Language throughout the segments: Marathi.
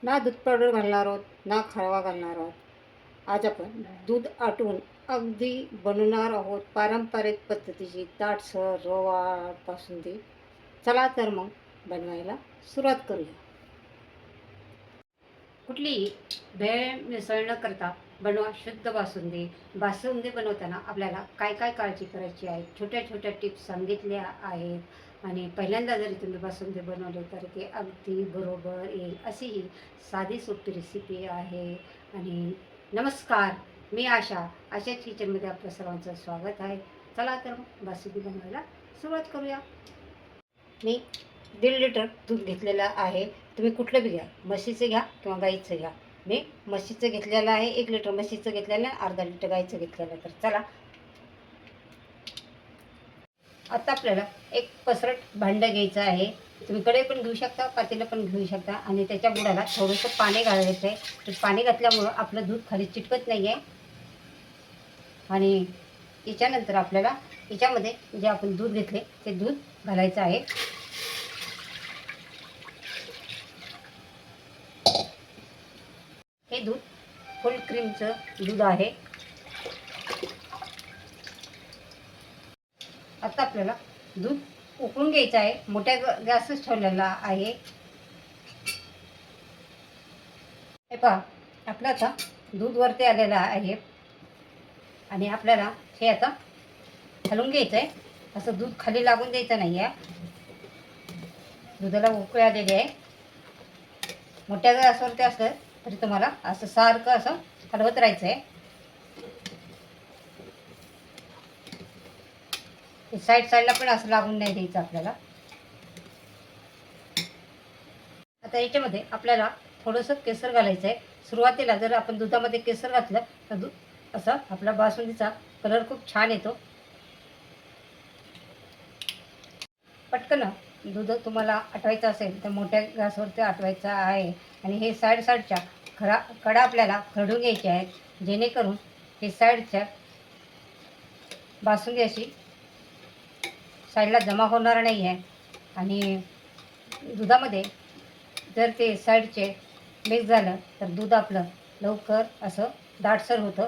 ना दूध पावडर घालणार आहोत ना खवा घालणार आहोत. आज आपण दूध आटवून अगदी बनवणार आहोत पारंपरिक पद्धतीची दाटसर रवा बासुंदी. चला तर मग बनवायला सुरुवात करूया. कुठलीही भेळ मिसळ न करता बनवा शुद्ध बासुंदी. बासुंदी बनवताना आपल्याला काय काय काळजी करायची आहे, छोट्या छोट्या टिप्स सांगितल्या आहेत आणि पहिल्यांदा जरी तुम्ही बासुंदी बनवली तर ते अगदी बरोबर येईल अशी ही साधी सोपी रेसिपी आहे. आणि नमस्कार, मी आशाच किचनमध्ये आपल्या सर्वांचं स्वागत आहे. चला तर मग बासुंदी बनवायला सुरुवात करूया. मी 1.5 लिटर दूध घेतलेलं आहे. तुम्ही कुठलं बी घ्या, म्हशीचं घ्या किंवा गाईचं घ्या. मी म्हशीचं घेतलेलं आहे. 1 लिटर म्हशीचं घेतलेलं आहे, अर्धा लिटर गाईचं घेतलेलं आहे. तर चला, आता आपल्याला एक पसरट भांडं घ्यायचं आहे. तुम्ही कढई पण घेऊ शकता, पातेलं पण घेऊ शकता आणि त्याच्या बुडाला थोडंसं पाणी घालायचं आहे. तर पाणी घातल्यामुळं आपलं दूध खाली चिटकत नाही आहे. आणि याच्यानंतर आपल्याला याच्यामध्ये जे आपण दूध घेतले ते दूध घालायचं आहे. हे दूध फुल क्रीमचं दूध आहे. आता आपल्याला दूध उकळून घ्यायचं आहे. मोठ्या गॅसच ठेवलेला आहे. हे पहा, आपलं आता दूध वरती आलेलं आहे आणि आपल्याला हे आता हलवून घ्यायचं आहे. असं दूध खाली लागून द्यायचं नाही आहे. दुधाला उकळी आलेली आहे. मोठ्या गॅसवरती असलं तरी तुम्हाला असं सारखं असं हलवत राहायचं आहे. साईडला पण असं लागून नाही द्यायचं आपल्याला. आता याच्यामध्ये आपल्याला थोडंसं केसर घालायचं आहे. सुरुवातीला जर आपण दुधामध्ये केसर घातलं तर असा आपला बासुंदीचा कलर खूप छान येतो. पटकन दूध तुम्हाला आटवायचं असेल तर मोठ्या गॅसवरती आटवायचं आहे. आणि हे साईडच्या कडा आपल्याला खरडून घ्यायचे आहेत, जेणेकरून हे साईडच्या बासुंदी अशी साईडला जमा होणार नाही आहे. आणि दुधामध्ये जर ते साईडचे मिक्स झालं तर दूध आपलं लवकर असं दाटसर होतं.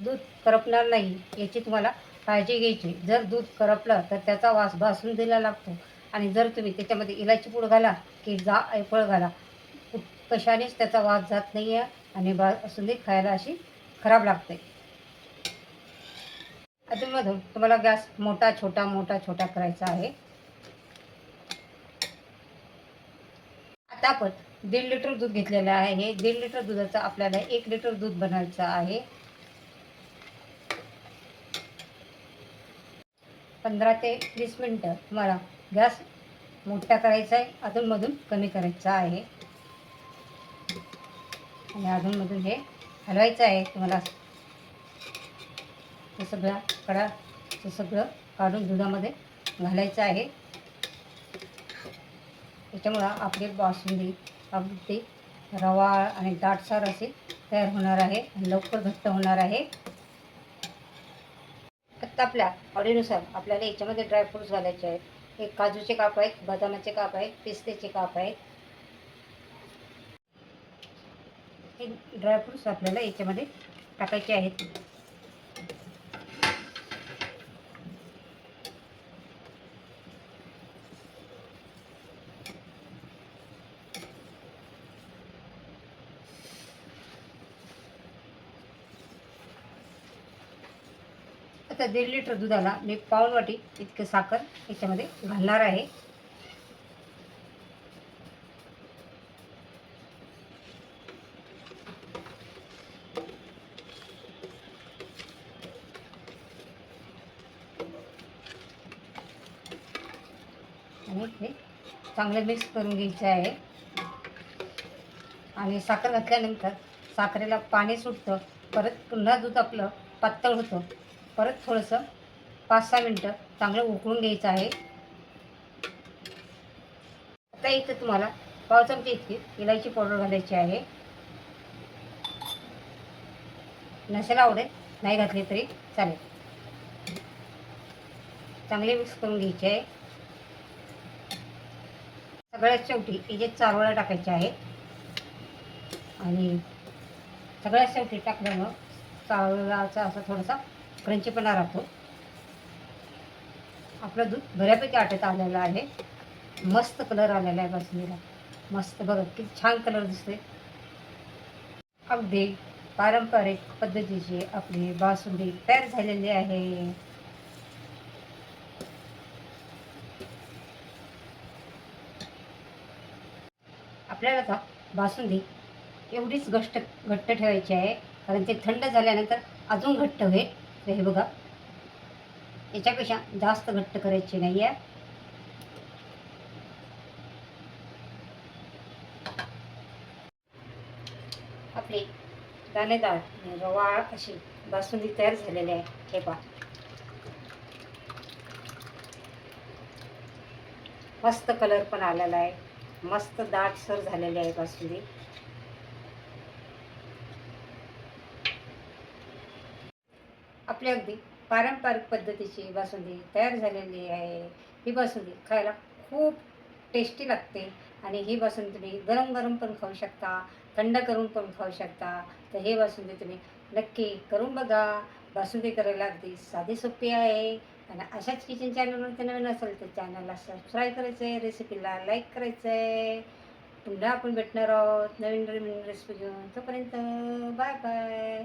दूध करपणार नाही याची तुम्हाला काळजी घ्यायची. जर दूध करपलं तर त्याचा वास बासुंदीला लागतो. आणि जर तुम्ही त्याच्यामध्ये इलायची पूड घाला की जायफळ घाला, कशानेच त्याचा वास जात नाही आहे आणि बासुंदी खायला अशी खराब लागते. अधूनमधून तुम्हाला गॅस मोठा छोटा करायचा आहे. आता आपण 1.5 लिटर दूध घेतलेलं आहे. हे 1.5 लिटर दुधाचं आपल्याला 1 लिटर दूध बनवायचं आहे. 15 ते 20 मिनटं तुम्हाला गॅस मोठा करायचा आहे, अधूनमधून कमी करायचा आहे. आणि अधूनमधून हे हलवायचं आहे तुम्हाला. हे सगळं काढून दुधामध्ये घालायचं आहे. त्याच्यामुळं आपली बासुंदी अगदी रवाळ आणि दाटसर अशी तयार होणार आहे आणि लवकर घट्ट होणार आहे. फक्त आपल्या आवडीनुसार आपल्याला याच्यामध्ये ड्रायफ्रूट्स घालायचे आहेत. एक काजूचे काप आहेत, बदामाचे काप आहेत, पिस्तेचे काप आहेत. हे ड्रायफ्रूट्स आपल्याला याच्यामध्ये टाकायचे आहेत. आता 1.5 लिटर दुधाला मी पाऊण वाटी इतकं साखर याच्यामध्ये घालणार आहे. आणि हे चांगलं मिक्स करून घ्यायचं आहे. आणि साखर घातल्यानंतर साखरेला पाणी सुटतं. परत पुन्हा दूध आपलं पातळ होतं. परत थोडंसं 5-6 मिनटं चांगलं उकळून घ्यायचं आहे. आता इथं तुम्हाला पाव चमचे इतकी इलायची पावडर घालायची आहे. नसेल आवडत नाही घातली तरी चालेल. चांगले मिक्स करून घ्यायचे आहे. सगळ्यात शेवटी याच्यात चारोळ्या टाकायच्या आहेत आणि सगळ्यात शेवटी टाकल्यामुळं चारोळ्याचा असा थोडासा क्रंचीपणा राहतो. आपलं दूध बऱ्यापैकी आटत आलेलं आहे. मस्त कलर आलेला आहे बासुंदीला. मस्त बघा किती छान कलर दिसतोय. अगदी पारंपरिक पद्धतीची आपली बासुंदी तयार झालेली आहे. आपल्याला आता बासुंदी एवढीच घट्ट ठेवायची आहे, कारण ते थंड झाल्यानंतर अजून घट्ट होईल. तर हे बघा, याच्यापेक्षा जास्त घट्ट करायची नाही आहे. आपली दाणेदार रवाळ अशी बासुंदी तयार झालेली आहे. हे पहा, मस्त कलर पण आलेला आहे. मस्त दाटसर झालेली आहे बासुंदी. आपली अगदी पारंपरिक पद्धतीची बासुंदी तयार झालेली आहे. ही बासुंदी खायला खूप टेस्टी लागते आणि ही बासुंदी तुम्ही गरम गरम पण खाऊ शकता, थंड करून पण खाऊ शकता. तर ही बासुंदी तुम्ही नक्की करून बघा. बासुंदी करायला अगदी साधी सोपी आहे आणि अशाच किचन चॅनलवरती नवीन असेल तर चॅनलला सबस्क्राईब करायचं आहे, रेसिपीला लाईक करायचं आहे. पुन्हा आपण भेटणार आहोत नवीन नवीन रेसिपी घेऊन. तोपर्यंत बाय बाय.